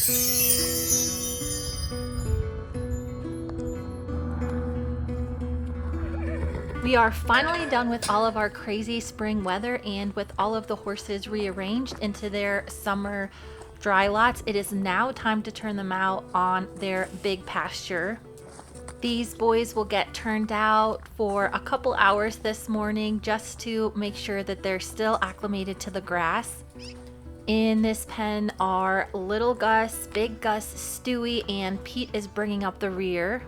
We are finally done with all of our crazy spring weather, and with all of the horses rearranged into their summer dry lots, it is now time to turn them out on their big pasture. These boys will get turned out for a couple hours this morning just to make sure that they're still acclimated to the grass. In this pen are Little Gus, Big Gus, Stewie, and Pete is bringing up the rear.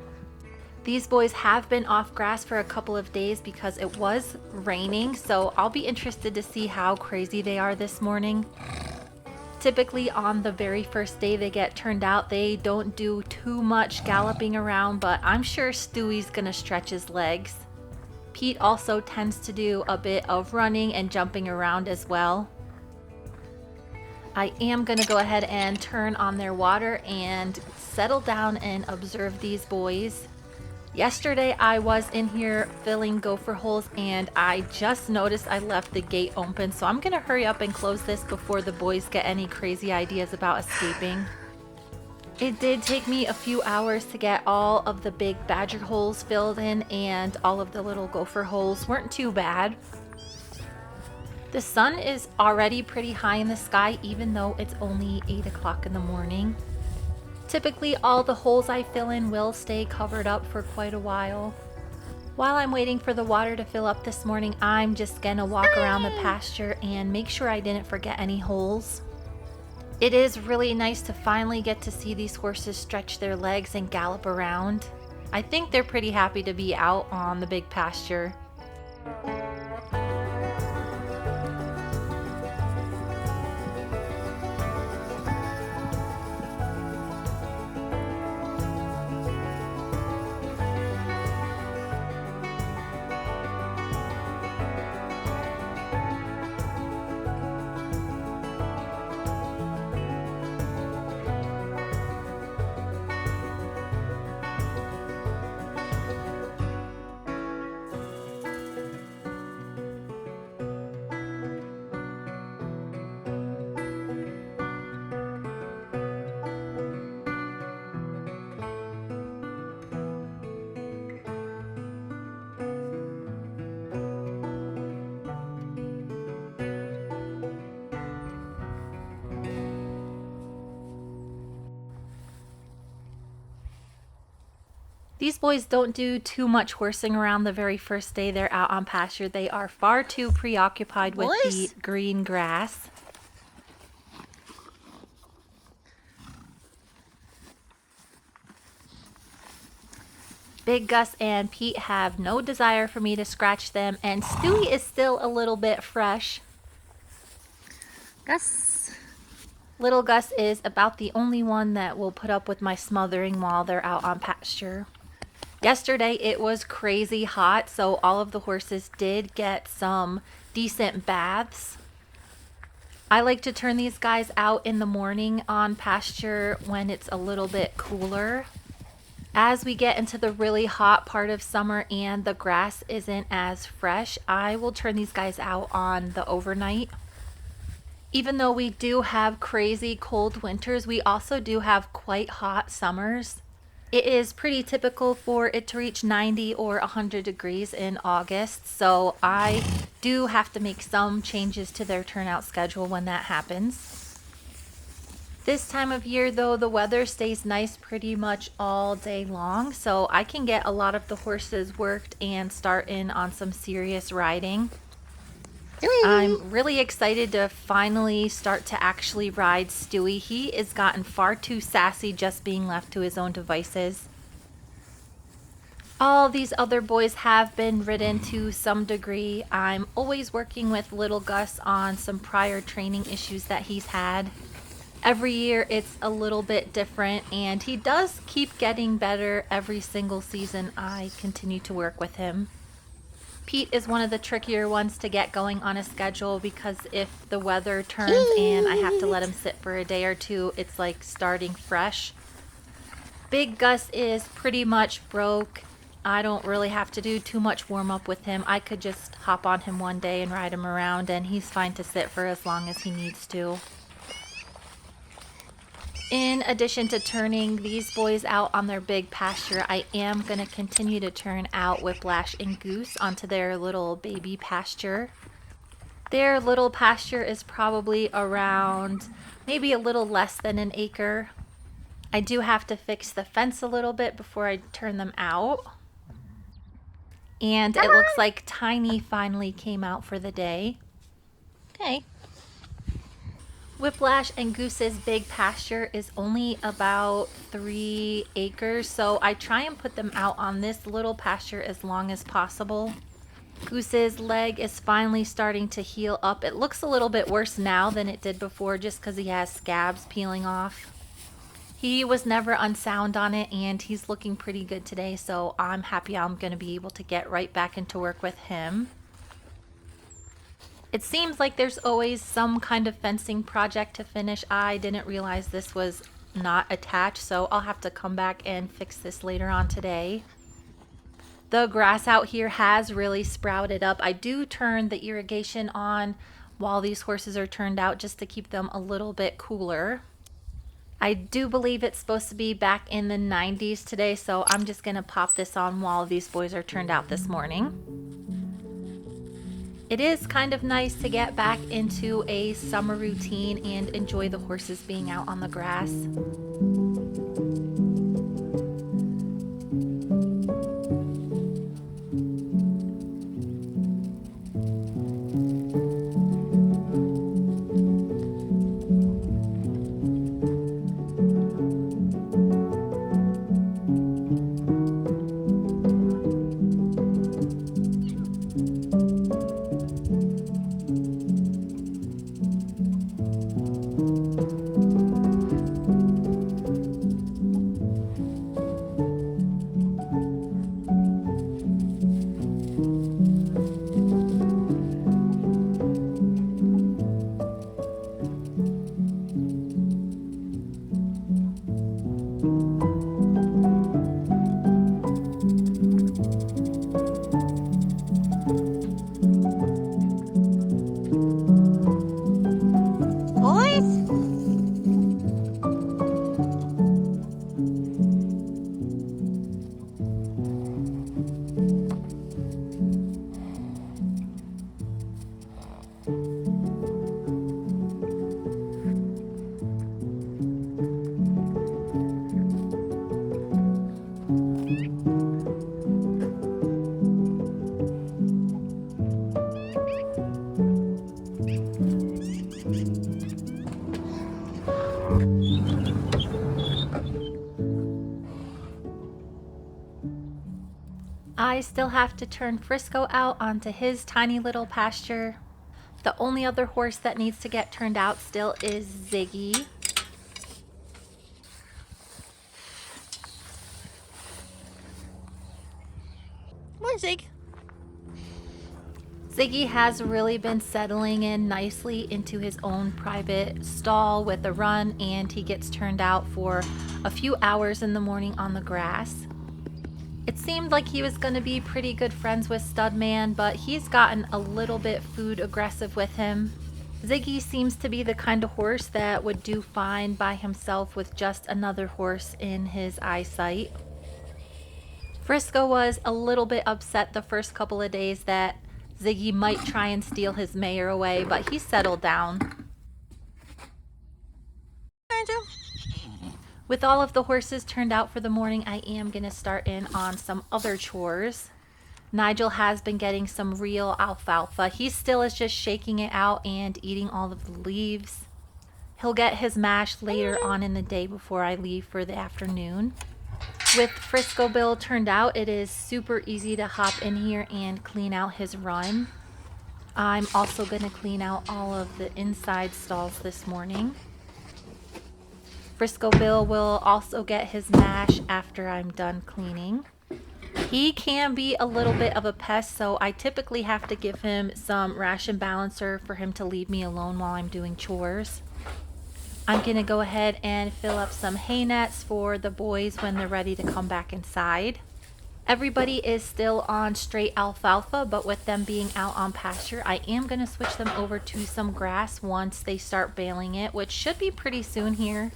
These boys have been off grass for a couple of days because it was raining, so I'll be interested to see how crazy they are this morning. Typically on the very first day they get turned out, they don't do too much galloping around, but I'm sure Stewie's gonna stretch his legs. Pete also tends to do a bit of running and jumping around as well. I am gonna go ahead and turn on their water and settle down and observe these boys. Yesterday I was in here filling gopher holes and I just noticed I left the gate open, so I'm gonna hurry up and close this before the boys get any crazy ideas about escaping. It did take me a few hours to get all of the big badger holes filled in, and all of the little gopher holes weren't too bad. The sun is already pretty high in the sky even though it's only 8 o'clock in the morning. Typically, all the holes I fill in will stay covered up for quite a while. While I'm waiting for the water to fill up this morning, I'm just gonna walk around the pasture and make sure I didn't forget any holes. It is really nice to finally get to see these horses stretch their legs and gallop around. I think they're pretty happy to be out on the big pasture. These boys don't do too much horsing around the very first day they're out on pasture. They are far too preoccupied with the green grass. Big Gus and Pete have no desire for me to scratch them, and Stewie is still a little bit fresh. Gus. Little Gus is about the only one that will put up with my smothering while they're out on pasture. Yesterday it was crazy hot, so all of the horses did get some decent baths. I like to turn these guys out in the morning on pasture when it's a little bit cooler. As we get into the really hot part of summer and the grass isn't as fresh, I will turn these guys out on the overnight. Even though we do have crazy cold winters, we also do have quite hot summers. It is pretty typical for it to reach 90 or 100 degrees in August, so I do have to make some changes to their turnout schedule when that happens. This time of year, though, the weather stays nice pretty much all day long, so I can get a lot of the horses worked and start in on some serious riding. I'm really excited to finally start to actually ride Stewie. He has gotten far too sassy just being left to his own devices. All these other boys have been ridden to some degree. I'm always working with Little Gus on some prior training issues that he's had. Every year it's a little bit different, and he does keep getting better every single season I continue to work with him. Pete is one of the trickier ones to get going on a schedule because if the weather turns and I have to let him sit for a day or two, it's like starting fresh. Big Gus is pretty much broke. I don't really have to do too much warm up with him. I could just hop on him one day and ride him around, and he's fine to sit for as long as he needs to. In addition to turning these boys out on their big pasture, I am going to continue to turn out Whiplash and Goose onto their little baby pasture. Their little pasture is probably around maybe a little less than an acre. I do have to fix the fence a little bit before I turn them out. And it looks like Tiny finally came out for the day. Okay. Whiplash and Goose's big pasture is only about 3 acres, so I try and put them out on this little pasture as long as possible. Goose's leg is finally starting to heal up. It looks a little bit worse now than it did before just because he has scabs peeling off. He was never unsound on it and he's looking pretty good today, so I'm happy I'm going to be able to get right back into work with him. It seems like there's always some kind of fencing project to finish. I didn't realize this was not attached, so I'll have to come back and fix this later on today. The grass out here has really sprouted up. I do turn the irrigation on while these horses are turned out just to keep them a little bit cooler. I do believe it's supposed to be back in the 90s today, so I'm just going to pop this on while these boys are turned out this morning. It is kind of nice to get back into a summer routine and enjoy the horses being out on the grass. I still have to turn Frisco out onto his tiny little pasture. The only other horse that needs to get turned out still is Ziggy. Come on, Zig. Ziggy has really been settling in nicely into his own private stall with a run, and he gets turned out for a few hours in the morning on the grass. It seemed like he was going to be pretty good friends with Studman, but he's gotten a little bit food aggressive with him. Ziggy seems to be the kind of horse that would do fine by himself with just another horse in his eyesight. Frisco was a little bit upset the first couple of days that Ziggy might try and steal his mare away, but he settled down. With all of the horses turned out for the morning, I am going to start in on some other chores. Nigel has been getting some real alfalfa. He still is just shaking it out and eating all of the leaves. He'll get his mash later on in the day before I leave for the afternoon. With Frisco Bill turned out, it is super easy to hop in here and clean out his run. I'm also going to clean out all of the inside stalls this morning. Frisco Bill will also get his mash after I'm done cleaning. He can be a little bit of a pest, so I typically have to give him some ration balancer for him to leave me alone while I'm doing chores. I'm going to go ahead and fill up some hay nets for the boys when they're ready to come back inside. Everybody is still on straight alfalfa, but with them being out on pasture, I am going to switch them over to some grass once they start baling it, which should be pretty soon here.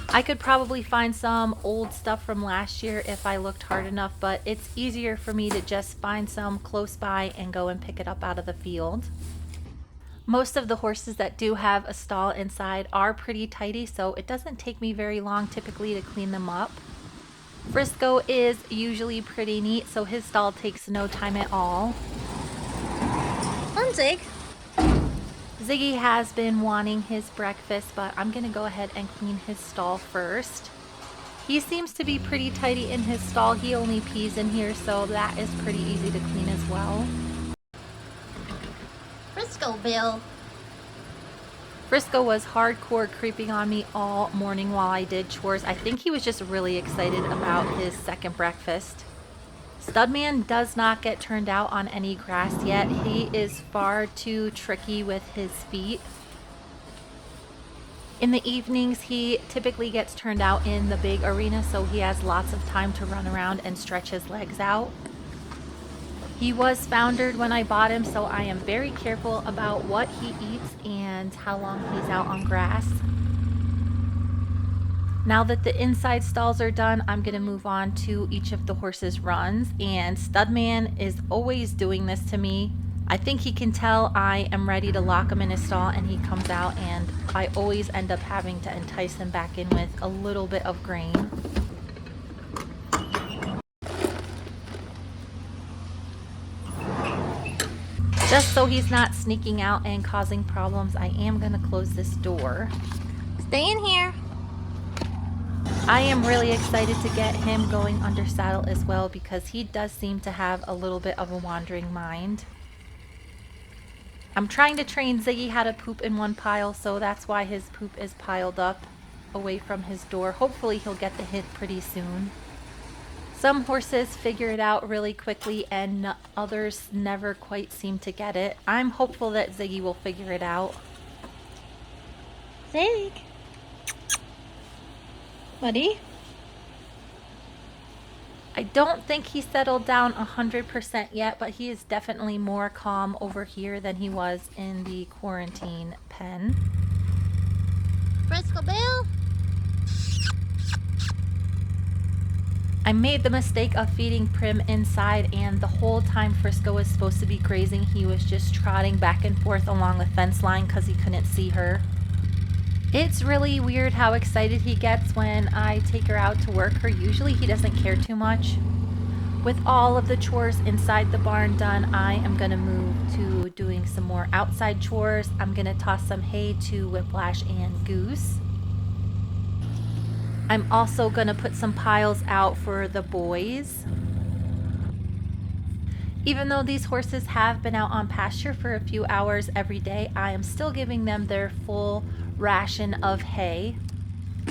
I could probably find some old stuff from last year if I looked hard enough, but it's easier for me to just find some close by and go and pick it up out of the field. Most of the horses that do have a stall inside are pretty tidy, so it doesn't take me very long typically to clean them up. Frisco is usually pretty neat, so his stall takes no time at all. Come on, Zig. Ziggy has been wanting his breakfast, but I'm going to go ahead and clean his stall first. He seems to be pretty tidy in his stall. He only pees in here, so that is pretty easy to clean as well. Frisco Bill. Frisco was hardcore creeping on me all morning while I did chores. I think he was just really excited about his second breakfast. Studman does not get turned out on any grass yet. He is far too tricky with his feet. In the evenings, he typically gets turned out in the big arena, so he has lots of time to run around and stretch his legs out. He was foundered when I bought him, so I am very careful about what he eats and how long he's out on grass. Now that the inside stalls are done, I'm going to move on to each of the horses' runs, and Studman is always doing this to me. I think he can tell I am ready to lock him in his stall, and he comes out, and I always end up having to entice him back in with a little bit of grain. Just so he's not sneaking out and causing problems, I am going to close this door. Stay in here. I am really excited to get him going under saddle as well, because he does seem to have a little bit of a wandering mind. I'm trying to train Ziggy how to poop in one pile, so that's why his poop is piled up away from his door. Hopefully he'll get the hint pretty soon. Some horses figure it out really quickly and others never quite seem to get it. I'm hopeful that Ziggy will figure it out. Zig. Buddy. I don't think he settled down 100% yet, but he is definitely more calm over here than he was in the quarantine pen. Frisco Bill. I made the mistake of feeding Prim inside, and the whole time Frisco was supposed to be grazing, he was just trotting back and forth along the fence line because he couldn't see her. It's really weird how excited he gets when I take her out to work her. Usually he doesn't care too much. With all of the chores inside the barn done, I am going to move to doing some more outside chores. I'm going to toss some hay to Whiplash and Goose. I'm also going to put some piles out for the boys. Even though these horses have been out on pasture for a few hours every day, I am still giving them their full ration of hay.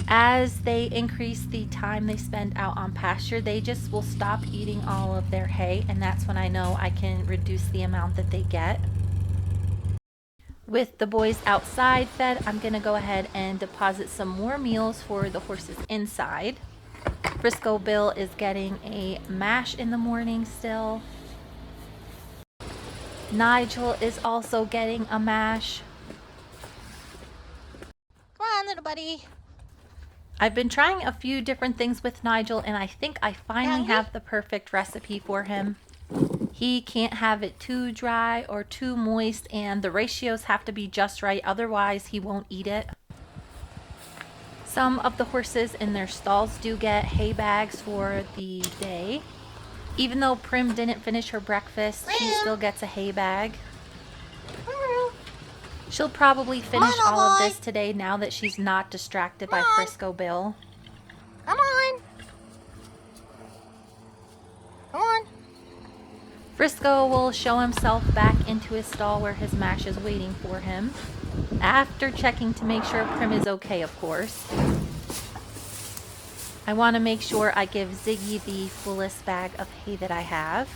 As they increase the time they spend out on pasture, they just will stop eating all of their hay, and that's when I know I can reduce the amount that they get. With the boys outside fed, I'm going to go ahead and deposit some more meals for the horses inside. Frisco Bill is getting a mash in the morning still. Nigel is also getting a mash. Come on, little buddy. I've been trying a few different things with Nigel, and I think I finally have the perfect recipe for him. He can't have it too dry or too moist, and the ratios have to be just right, otherwise he won't eat it. Some of the horses in their stalls do get hay bags for the day. Even though Prim didn't finish her breakfast, she still gets a hay bag. She'll probably finish all of this today now that she's not distracted by Frisco Bill. Come on. Come on. Frisco will show himself back into his stall where his mash is waiting for him. After checking to make sure Prim is okay, of course. I want to make sure I give Ziggy the fullest bag of hay that I have.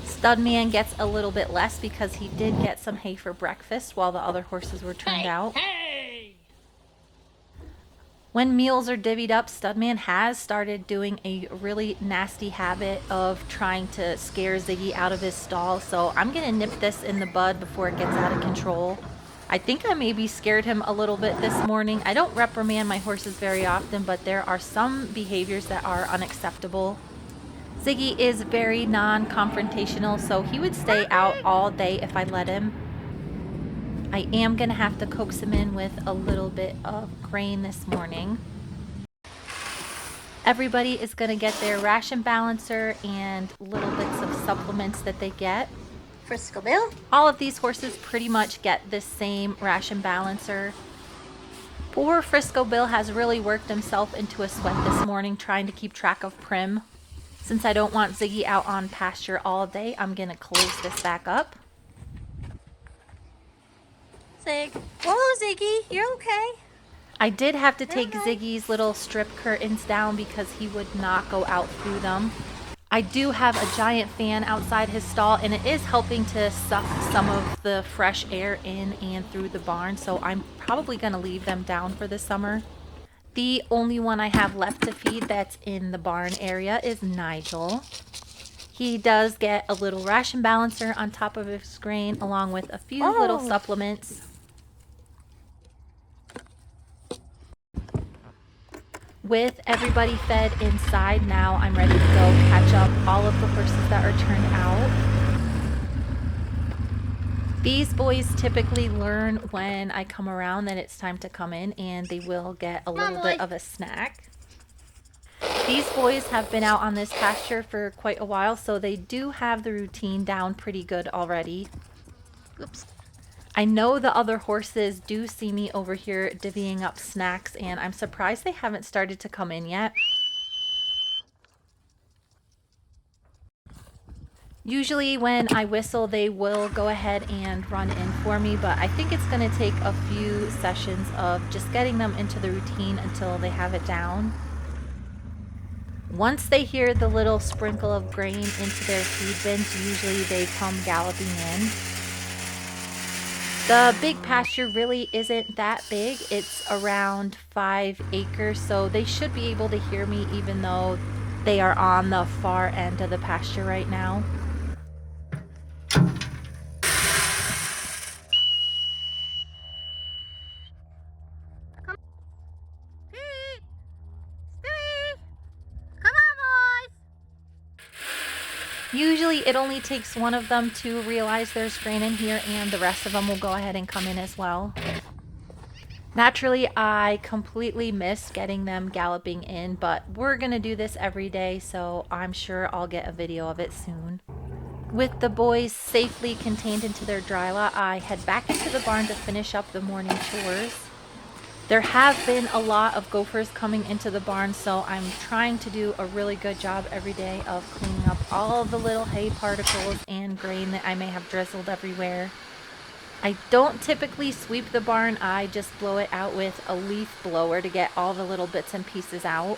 Studman gets a little bit less because he did get some hay for breakfast while the other horses were turned out. When meals are divvied up, Studman has started doing a really nasty habit of trying to scare Ziggy out of his stall, so I'm going to nip this in the bud before it gets out of control. I think I maybe scared him a little bit this morning. I don't reprimand my horses very often, but there are some behaviors that are unacceptable. Ziggy is very non-confrontational, so he would stay out all day if I let him. I am going to have to coax him in with a little bit of grain this morning. Everybody is going to get their ration balancer and little bits of supplements that they get. Frisco Bill. All of these horses pretty much get this same ration balancer. Poor Frisco Bill has really worked himself into a sweat this morning trying to keep track of Prim. Since I don't want Ziggy out on pasture all day, I'm going to close this back up. Zig. Whoa, Ziggy, you're okay. I did have to take Okay. Ziggy's little strip curtains down because he would not go out through them. I do have a giant fan outside his stall, and it is helping to suck some of the fresh air in and through the barn, so I'm probably going to leave them down for the summer. The only one I have left to feed that's in the barn area is Nigel. He does get a little ration balancer on top of his grain, along with a few little supplements. With everybody fed inside, now I'm ready to go catch up all of the horses that are turned out. These boys typically learn when I come around that it's time to come in, and they will get a little bit of a snack. These boys have been out on this pasture for quite a while, so they do have the routine down pretty good already. Oops. I know the other horses do see me over here divvying up snacks, and I'm surprised they haven't started to come in yet. Usually when I whistle, they will go ahead and run in for me, but I think it's going to take a few sessions of just getting them into the routine until they have it down. Once they hear the little sprinkle of grain into their feed bins, usually they come galloping in. The big pasture really isn't that big. It's around 5 acres, so they should be able to hear me even though they are on the far end of the pasture right now. Usually it only takes one of them to realize there's grain in here, and the rest of them will go ahead and come in as well. Naturally, I completely missed getting them galloping in, but we're going to do this every day, so I'm sure I'll get a video of it soon. With the boys safely contained into their dry lot, I head back into the barn to finish up the morning chores. There have been a lot of gophers coming into the barn, so I'm trying to do a really good job every day of cleaning up all the little hay particles and grain that I may have drizzled everywhere. I don't typically sweep the barn, I just blow it out with a leaf blower to get all the little bits and pieces out.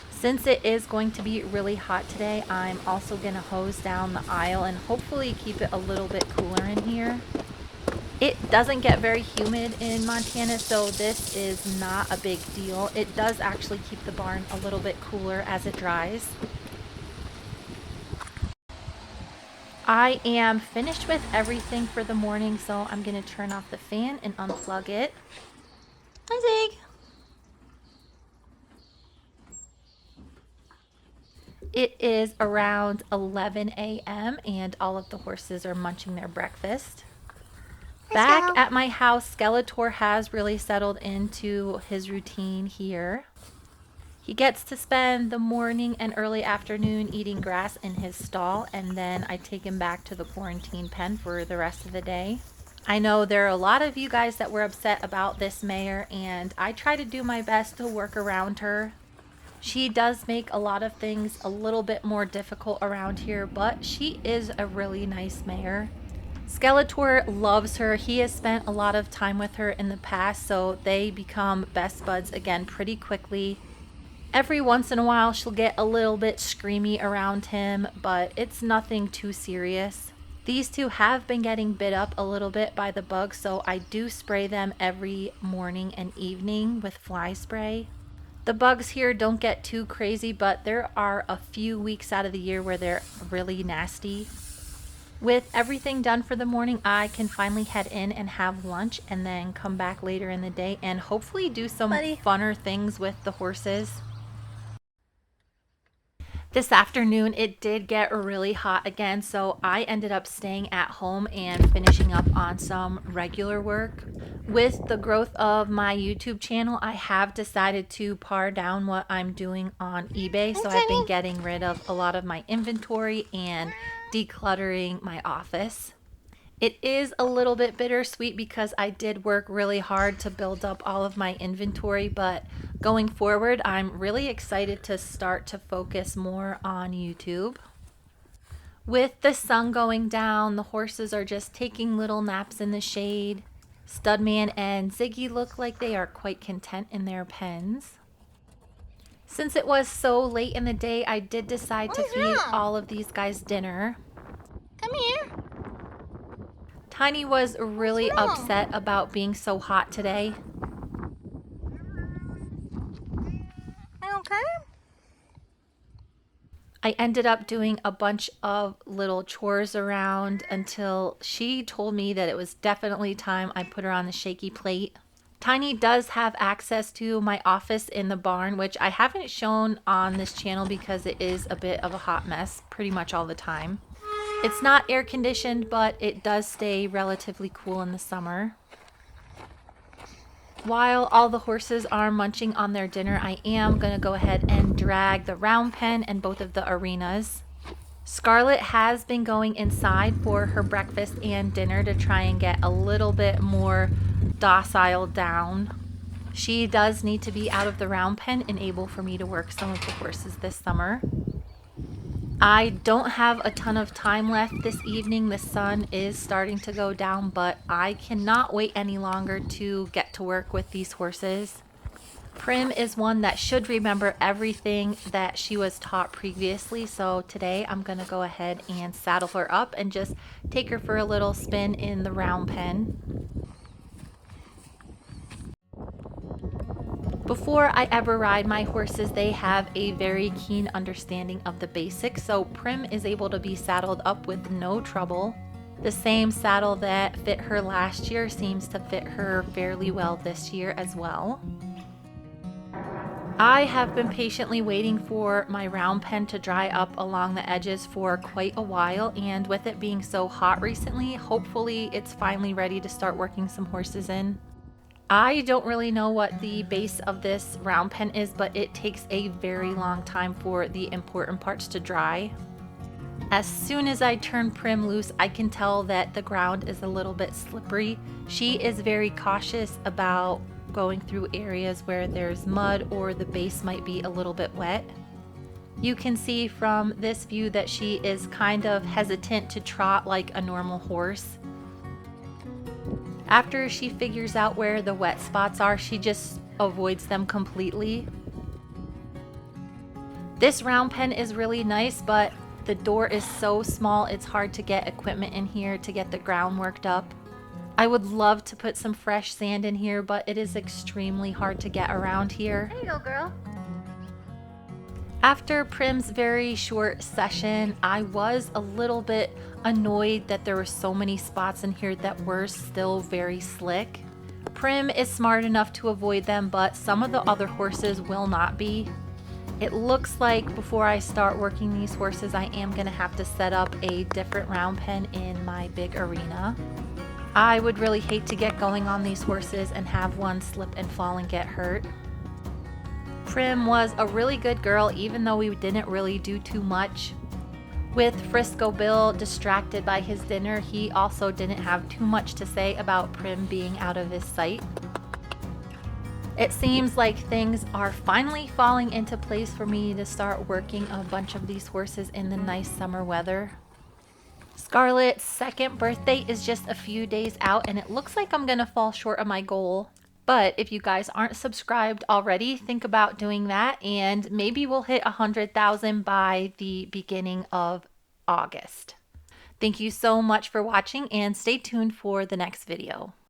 Since it is going to be really hot today, I'm also going to hose down the aisle and hopefully keep it a little bit cooler in here. It doesn't get very humid in Montana, so this is not a big deal. It does actually keep the barn a little bit cooler as it dries. I am finished with everything for the morning, so I'm going to turn off the fan and unplug it. Hi, Zig. It is around 11 a.m. and all of the horses are munching their breakfast. Back at my house, Skeletor has really settled into his routine here. He gets to spend the morning and early afternoon eating grass in his stall, and then I take him back to the quarantine pen for the rest of the day. I know there are a lot of you guys that were upset about this mare, and I try to do my best to work around her. She does make a lot of things a little bit more difficult around here, but she is a really nice mare. Skeletor loves her. He has spent a lot of time with her in the past, so they become best buds again pretty quickly. Every once in a while she'll get a little bit screamy around him, but it's nothing too serious. These two have been getting bit up a little bit by the bugs, so I do spray them every morning and evening with fly spray. The bugs here don't get too crazy, but there are a few weeks out of the year where they're really nasty. With everything done for the morning, I can finally head in and have lunch and then come back later in the day and hopefully do some funner things with the horses. This afternoon, it did get really hot again, so I ended up staying at home and finishing up on some regular work. With the growth of my YouTube channel, I have decided to pare down what I'm doing on eBay, so I've been getting rid of a lot of my inventory and decluttering my office. It is a little bit bittersweet because I did work really hard to build up all of my inventory, but going forward, I'm really excited to start to focus more on YouTube. With the sun going down, the horses are just taking little naps in the shade. Studman and Ziggy look like they are quite content in their pens. Since it was so late in the day, I did decide to feed all of these guys dinner. Come here. Tiny was really upset about being so hot today. Okay. I ended up doing a bunch of little chores around until she told me that it was definitely time I put her on the shaky plate. Tiny does have access to my office in the barn, which I haven't shown on this channel because it is a bit of a hot mess pretty much all the time. It's not air conditioned, but it does stay relatively cool in the summer. While all the horses are munching on their dinner, I am going to go ahead and drag the round pen and both of the arenas. Scarlet has been going inside for her breakfast and dinner to try and get a little bit more docile down. She does need to be out of the round pen and able for me to work some of the horses this summer. I don't have a ton of time left this evening. The sun is starting to go down, but I cannot wait any longer to get to work with these horses. Prim is one that should remember everything that she was taught previously, so today I'm going to go ahead and saddle her up and just take her for a little spin in the round pen. Before I ever ride my horses, they have a very keen understanding of the basics, so Prim is able to be saddled up with no trouble. The same saddle that fit her last year seems to fit her fairly well this year as well. I have been patiently waiting for my round pen to dry up along the edges for quite a while, and with it being so hot recently, hopefully it's finally ready to start working some horses in. I don't really know what the base of this round pen is, but it takes a very long time for the important parts to dry. As soon as I turn Prim loose, I can tell that the ground is a little bit slippery. She is very cautious about going through areas where there's mud or the base might be a little bit wet. You can see from this view that she is kind of hesitant to trot like a normal horse. After she figures out where the wet spots are, she just avoids them completely. This round pen is really nice, but the door is so small it's hard to get equipment in here to get the ground worked up. I would love to put some fresh sand in here, but it is extremely hard to get around here. There you go, girl. After Prim's very short session, I was a little bit annoyed that there were so many spots in here that were still very slick. Prim is smart enough to avoid them, but some of the other horses will not be. It looks like before I start working these horses, I am going to have to set up a different round pen in my big arena. I would really hate to get going on these horses and have one slip and fall and get hurt. Prim was a really good girl, even though we didn't really do too much. With Frisco Bill distracted by his dinner, he also didn't have too much to say about Prim being out of his sight. It seems like things are finally falling into place for me to start working a bunch of these horses in the nice summer weather. Scarlett's second birthday is just a few days out, and it looks like I'm gonna fall short of my goal. But if you guys aren't subscribed already, think about doing that, and maybe we'll hit 100,000 by the beginning of August. Thank you so much for watching, and stay tuned for the next video.